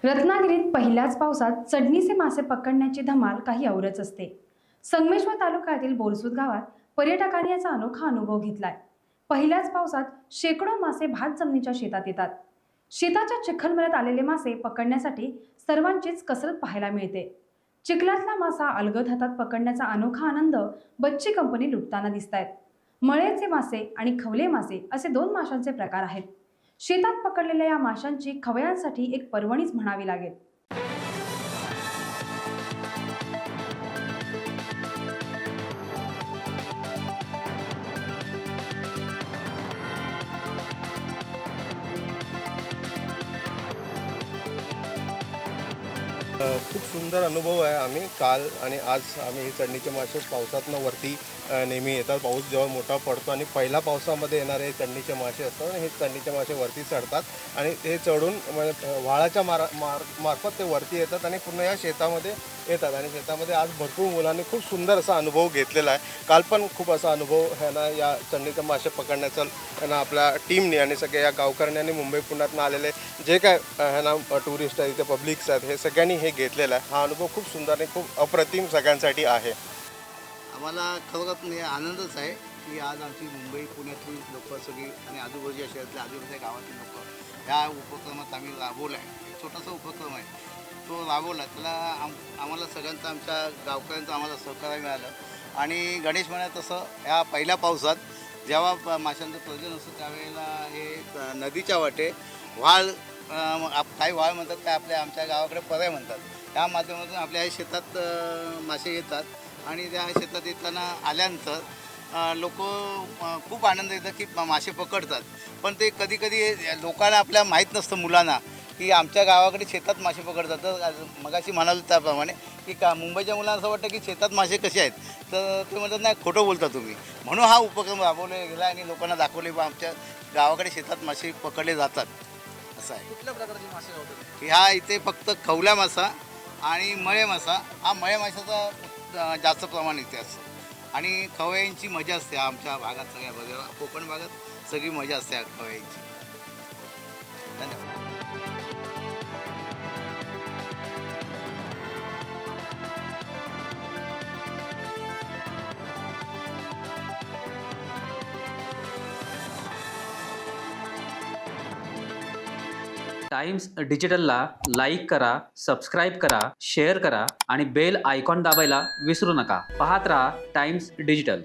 रत्नागिरीत पहिल्याच पावसात चढणीचे मासे पकडण्याची धमाल काही औरच असते। संगमेश्वर तालुक्यातील बोरसूद गावात पर्यटकांनी याचा अनोखा अनुभव घेतलाय। पहिल्याच पावसात शेकडो मासे भात जमिनीच्या शेतात येतात। शेताच्या चिखलमल्यात आलेले मासे पकडण्यासाठी सर्वांचीच कसरत पाहायला मिळते। चिखलातला मासा अलगद हातात पकडण्याचा अनोखा आनंद बच्ची कंपनी लुटताना दिसतायत। मळ्याचे मासे आणि खवले मासे असे दोन माशांचे प्रकार आहेत। शेतात पकडलेल्या या माशांची खवयांसाठी एक पर्वणीच म्हणावी लागेल। खूप सुंदर अनुभव आहे। आम्ही काल आणि आज आम्ही हे चढणीचे मासे पावसातनं वरती नेहमी येतात। पाऊस जेव्हा मोठा पडतो आणि पहिल्या पावसामध्ये येणारे चढणीचे मासे असतात आणि हे चढणीचे मासे वरती चढतात आणि ते चढून व्हाळाच्या मार्फत ते वरती येतात आणि पूर्ण या शेतामध्ये येतात आणि शेतामध्ये आज भरपूर मुलांनी खूप सुंदर असा अनुभव घेतलेला आहे। काल पण खूप असा अनुभव ह्यांना या चढणीचे मासे पकडण्याचा ह्यांना आपल्या टीमने आणि सगळ्या या गावकऱ्यांनी मुंबई पुण्यातून आलेले जे काय ह्यांना टुरिस्ट आहेत इथे पब्लिक्स आहेत हे सगळ्यांनी हे घेतलेला आहे। हा अनुभव खूप सुंदर आणि खूप अप्रतिम सगळ्यांसाठी आहे। आम्हाला खरोखर आनंदच आहे की आज आमची मुंबई पुण्यातली लोकं सगळी आणि आजूबाजूच्या शहरातल्या आजूबाजूच्या गावातील लोकं ह्या उपक्रमात आम्ही राबवला आहे। एक छोटासा उपक्रम आहे तो राबवला, त्याला आम्हाला सगळ्यांचं आमच्या गावकऱ्यांचं आम्हाला सहकार्य मिळालं आणि गणेश म्हणाल तसं ह्या पहिल्या पावसात जेव्हा माशांचं प्रजनन असतं त्यावेळेला हे नदीच्या वाटे व्हाळ, काही व्हाळ म्हणतात काय आमच्या गावाकडे पर्याय म्हणतात, त्या माध्यमातून आपल्या शेतात मासे येतात आणि त्या शेतात येताना आल्यानंतर लोक खूप आनंद येतात की मासे पकडतात। पण ते कधी कधी लोकांना आपल्या माहीत नसतं मुलांना की आमच्या गावाकडे शेतात मासे पकडतात। तर मगाशी म्हणाल त्याप्रमाणे की मुंबईच्या मुलांना असं वाटतं की शेतात मासे कसे आहेत, तर ते म्हणतात नाही खोटं बोलता तुम्ही, म्हणून हा उपक्रम राबवला गेला आणि लोकांना दाखवले बा आमच्या गावाकडे शेतात मासे पकडले जातात असं आहे। कुठल्या प्रकारचे मासे होते? ह्या इथे फक्त खवल्या मासा आणि मळे मासा, हा मळे माशाचा जास्त प्रमाण इथे असतं आणि खवयांची मजा असते आमच्या भागात, सगळ्या भागात कोकण भागात सगळी मजा असते या खवयांची। धन्यवाद। टाइम्स डिजिटलला लाईक करा, सबस्क्राईब करा, शेअर करा आणि बेल आयकॉन दाबायला विसरू नका। पाहत रहा टाइम्स डिजिटल।